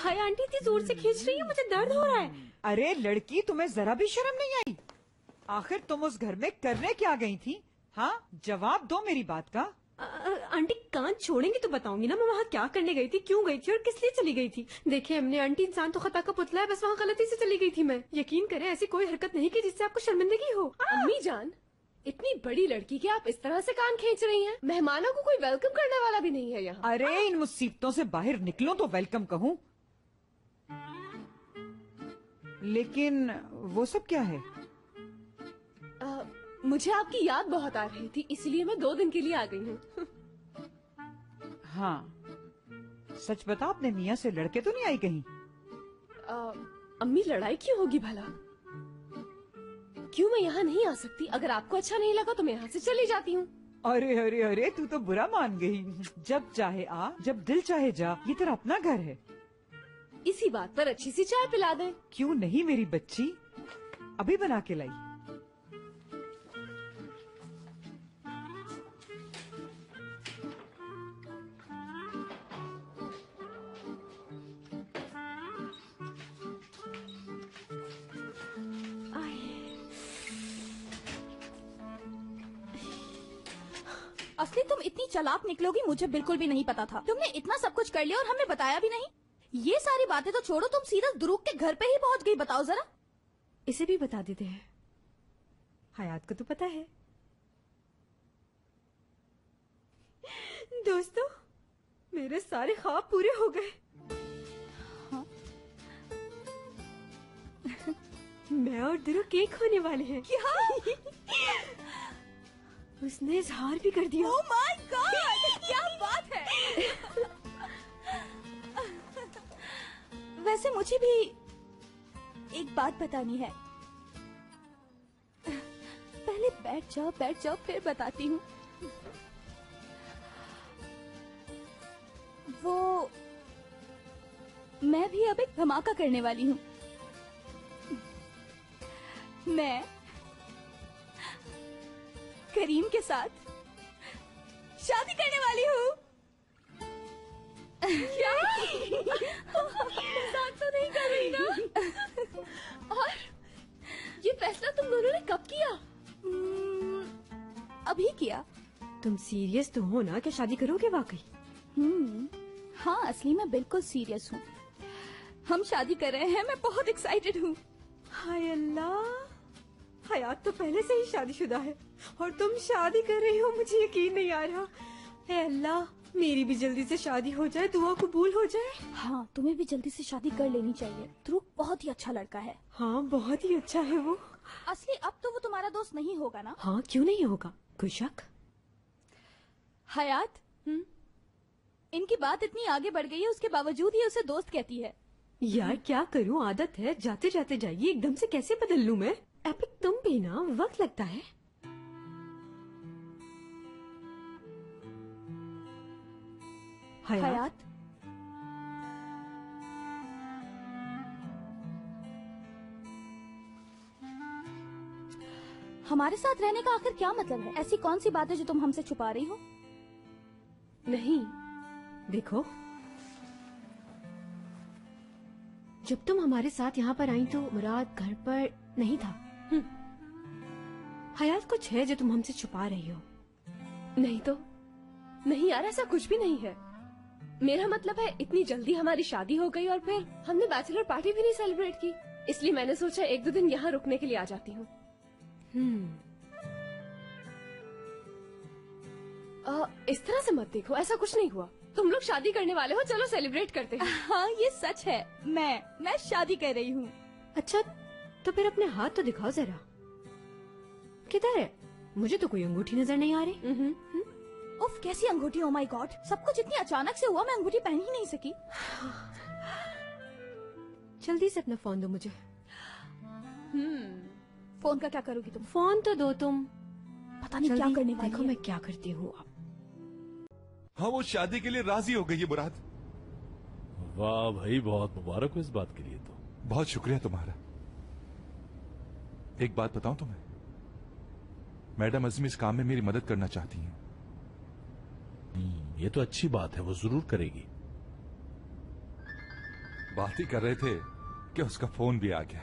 Hi aunty, इतनी जोर से खींच रही है, मुझे दर्द हो रहा है। अरे लड़की, तुम्हें जरा भी शर्म नहीं आई? आखिर तुम उस घर में करने क्या गई थी? हाँ, जवाब दो मेरी बात का। आंटी कान छोड़ेंगी तो बताऊंगी ना मैं वहाँ क्या करने गई थी, क्यों गई थी और किस लिए चली गई थी। देखिए हमने आंटी, इंसान तो खता का पुतला है, बस वहाँ गलती से चली गई थी मैं। यकीन करें ऐसी कोई हरकत नहीं की जिससे आपको शर्मिंदगी हो। अम्मी जान, इतनी बड़ी लड़की के आप इस तरह से कान खींच रही हैं? मेहमानों को कोई वेलकम करने वाला भी नहीं है यहाँ। अरे इन मुसीबतों से बाहर निकलो तो वेलकम कहूँ। लेकिन वो सब क्या है? मुझे आपकी याद बहुत आ रही थी, इसलिए मैं 2 दिन के लिए आ गई हूँ। हाँ, सच बता, अपने मियाँ से लड़के तो नहीं आई कहीं? अम्मी लड़ाई क्यों होगी भला? क्यों मैं यहाँ नहीं आ सकती? अगर आपको अच्छा नहीं लगा तो मैं यहाँ से चली जाती हूँ। अरे अरे अरे, तू तो बुरा मान गई। जब चाहे आ, जब दिल चाहे जा, ये तेरा अपना घर है। इसी बात पर अच्छी सी चाय पिला दें। क्यों नहीं मेरी बच्ची, अभी बना के लाई। असली तुम इतनी चालाक निकलोगी मुझे बिल्कुल भी नहीं पता था। तुमने इतना सब कुछ कर लिया और हमें बताया भी नहीं। ये सारी बातें तो छोड़ो, तुम सीधा दुरूक के घर पे ही पहुंच गई। बताओ जरा। इसे भी बता देते हैं, हयात को तो पता है। दोस्तों, मेरे सारे ख्वाब पूरे हो गए। हाँ? मैं और दुरू केक होने वाले हैं। क्या? उसने इजहार भी कर दिया। ओह माय गॉड, क्या बात है। वैसे मुझे भी एक बात बतानी है। पहले बैठ जाओ फिर बताती हूँ। वो मैं भी अब एक धमाका करने वाली हूँ। मैं करीम के साथ शादी करने वाली हूँ। क्या? मजाक तो नहीं कर रही ना? और ये फैसला तुम दोनों ने कब किया? अभी किया। तुम सीरियस तो हो ना कि शादी करोगे वाकई? हाँ, असली में बिल्कुल सीरियस हूँ। हम शादी कर रहे हैं, मैं बहुत एक्साइटेड हूँ। हाय अल्लाह, हयात तो पहले से ही शादीशुदा है और तुम शादी कर रही हो, मुझे यकीन नहीं आ रहा। ऐ अल्लाह, मेरी भी जल्दी से शादी हो जाए, दुआ कबूल हो जाए। हाँ, तुम्हें भी जल्दी से शादी कर लेनी चाहिए। ध्रुव बहुत ही अच्छा लड़का है। हाँ, बहुत ही अच्छा है वो। असली अब तो वो तुम्हारा दोस्त नहीं होगा ना? हाँ, क्यों नहीं होगा, कोई शक? हयात, इनकी बात इतनी आगे बढ़ गई है, उसके बावजूद ही उसे दोस्त कहती है। यार क्या करूँ, आदत है, जाते जाते जाइए, एकदम से कैसे बदल लूँ मैं? एपिक तुम भी ना, वक्त लगता है। हयात, हमारे साथ रहने का आखिर क्या मतलब है? ऐसी कौन सी बात है जो तुम हमसे छुपा रही हो? नहीं, देखो, जब तुम हमारे साथ यहाँ पर आई तो मुराद घर पर नहीं था। हयात कुछ है जो तुम हमसे छुपा रही हो। नहीं तो नहीं यार, ऐसा कुछ भी नहीं है। मेरा मतलब है, इतनी जल्दी हमारी शादी हो गई और फिर हमने बैचलर पार्टी भी नहीं सेलिब्रेट की, इसलिए मैंने सोचा 1-2 दिन यहाँ रुकने के लिए आ जाती हूँ। इस तरह से मत देखो, ऐसा कुछ नहीं हुआ। तुम लोग शादी करने वाले हो, चलो सेलिब्रेट करते हैं। हाँ, ये सच है। मैं शादी कर रही हूँ। अच्छा, तो फिर अपने हाथ तो दिखाओ जरा। किधर है? मुझे तो कोई अंगूठी नजर नहीं आ रही। उफ, कैसी अंगूठी? ओ माय गॉड, सब कुछ इतनी अचानक से हुआ, मैं अंगूठी पहन ही नहीं सकी। जल्दी से अपना फोन दो मुझे। फोन का क्या करोगी तुम? फोन तो दो तुम। पता नहीं क्या करने वाली देखो है। मैं क्या करती हूँ। हाँ, वो शादी के लिए राजी हो गई है मुराद। वाह भाई, बहुत मुबारक हो इस बात के लिए। तो बहुत शुक्रिया तुम्हारा। एक बात बताऊं तुम्हें, मैडम अज़मी इस काम में मेरी मदद करना चाहती हैं। ये तो अच्छी बात है, वो जरूर करेगी। बात ही कर रहे थे कि उसका फोन भी आ गया।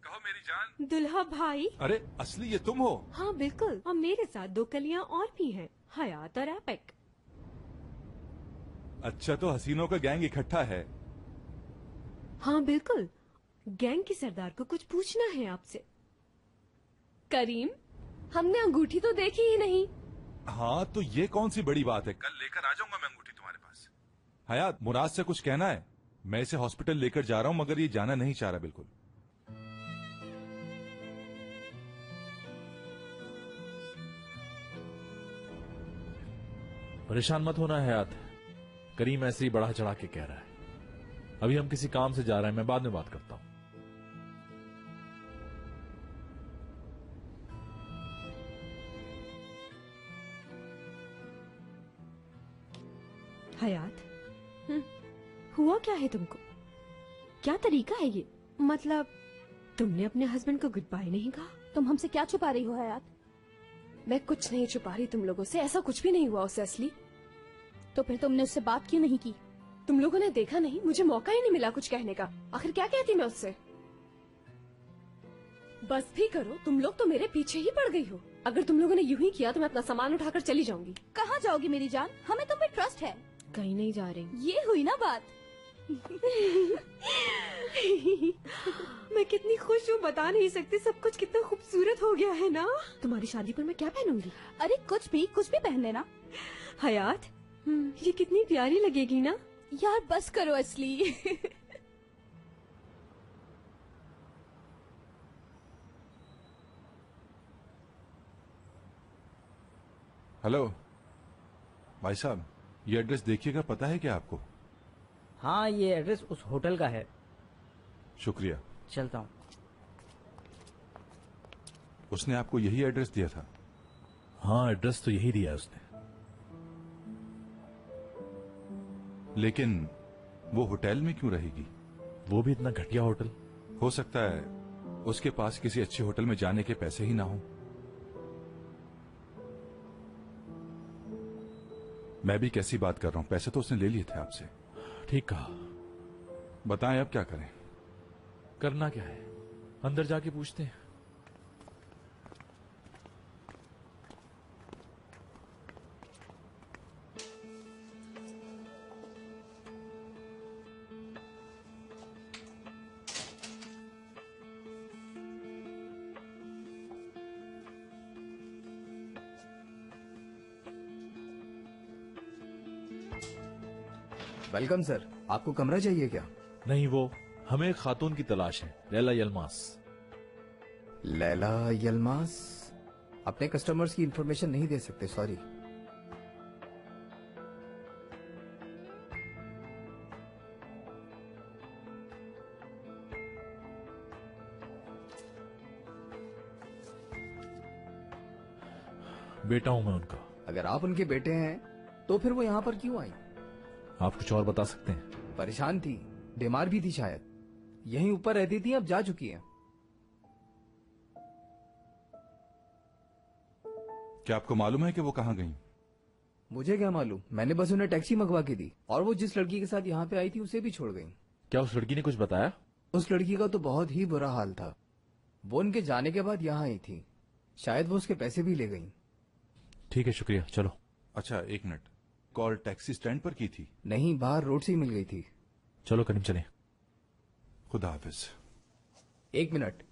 कहो मेरी जान। दुल्हा भाई। अरे असली ये तुम हो? हाँ बिल्कुल, और मेरे साथ 2 कलियां और भी हैं, हयात और एपिक। अच्छा, तो हसीनों का गैंग इकट्ठा है। हाँ बिल्कुल, गैंग के सरदार को कुछ पूछना है आपसे। करीम, हमने अंगूठी तो देखी ही नहीं। हाँ, तो ये कौन सी बड़ी बात है, कल लेकर आ जाऊंगा मैं अंगूठी तुम्हारे पास। हयात, मुराद से कुछ कहना है? मैं इसे हॉस्पिटल लेकर जा रहा हूँ, मगर ये जाना नहीं चाह रहा बिल्कुल। परेशान मत होना हयात, करीम ऐसे ही बढ़ा चढ़ा के कह रहा है। अभी हम किसी काम से जा रहे हैं, मैं बाद में बात करता हूं। हयात, हुआ क्या है तुमको? क्या तरीका है ये? मतलब तुमने अपने हस्बैंड को गुड बाय नहीं कहा? तुम हमसे क्या छुपा रही हो हयात? मैं कुछ नहीं छुपा रही तुम लोगों से, ऐसा कुछ भी नहीं हुआ उससे असली। तो फिर तुमने उससे बात क्यों नहीं की? तुम लोगों ने देखा नहीं, मुझे मौका ही नहीं मिला कुछ कहने का। आखिर क्या कहती मैं उससे? बस भी करो, तुम लोग तो मेरे पीछे ही पड़ गई हो। अगर तुम लोगों ने यूं ही किया तो मैं अपना सामान उठाकर चली जाऊंगी। कहाँ जाओगी मेरी जान? हमें तुम पे ट्रस्ट है। कहीं नहीं जा रही। ये हुई ना बात। मैं कितनी खुश हूँ, बता नहीं सकती। सब कुछ कितना खूबसूरत हो गया है ना। तुम्हारी शादी पर मैं क्या पहनूंगी? अरे कुछ भी पहन लेना। हयात, ये कितनी प्यारी लगेगी ना। यार बस करो असली। हेलो भाई साहब, ये एड्रेस देखिएगा, पता है क्या आपको? हाँ, ये एड्रेस उस होटल का है। शुक्रिया। चलता हूँ। उसने आपको यही एड्रेस दिया था? हाँ, एड्रेस तो यही दिया है उसने। लेकिन वो होटल में क्यों रहेगी? वो भी इतना घटिया होटल? हो सकता है उसके पास किसी अच्छे होटल में जाने के पैसे ही ना हो। मैं भी कैसी बात कर रहा हूं, पैसे तो उसने ले लिए थे आपसे। ठीक कहा। बताएं अब क्या करें? करना क्या है, अंदर जाके पूछते हैं। वेलकम सर, आपको कमरा चाहिए क्या? नहीं, वो हमें एक खातून की तलाश है, लैला यलमास। लैला यलमास? अपने कस्टमर्स की इंफॉर्मेशन नहीं दे सकते, सॉरी। बेटा हूं मैं उनका। अगर आप उनके बेटे हैं तो फिर वो यहाँ पर क्यों आई? आप कुछ और बता सकते हैं? परेशान थी, बीमार भी थी शायद। यहीं ऊपर रहती थी, अब जा चुकी हैं। क्या आपको मालूम है कि वो कहाँ गई? मुझे क्या मालूम, मैंने बस उन्हें टैक्सी मंगवा के दी और वो जिस लड़की के साथ यहाँ पे आई थी उसे भी छोड़ गई। क्या उस लड़की ने कुछ बताया? उस लड़की का तो बहुत ही बुरा हाल था। वो उनके जाने के बाद यहाँ आई थी, शायद वो उसके पैसे भी ले गई। ठीक है, शुक्रिया, चलो। अच्छा एक मिनट, कॉल टैक्सी स्टैंड पर की थी? नहीं, बाहर रोड से ही मिल गई थी। चलो करीम चले। खुदा हाफिज। एक मिनट,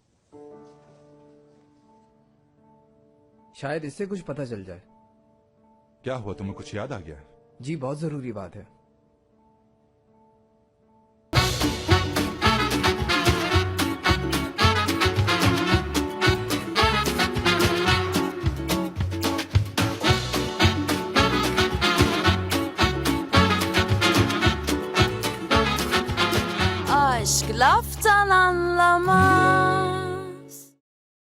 शायद इससे कुछ पता चल जाए। क्या हुआ, तुम्हें कुछ याद आ गया? जी, बहुत जरूरी बात है। Aşk laftan anlamaz.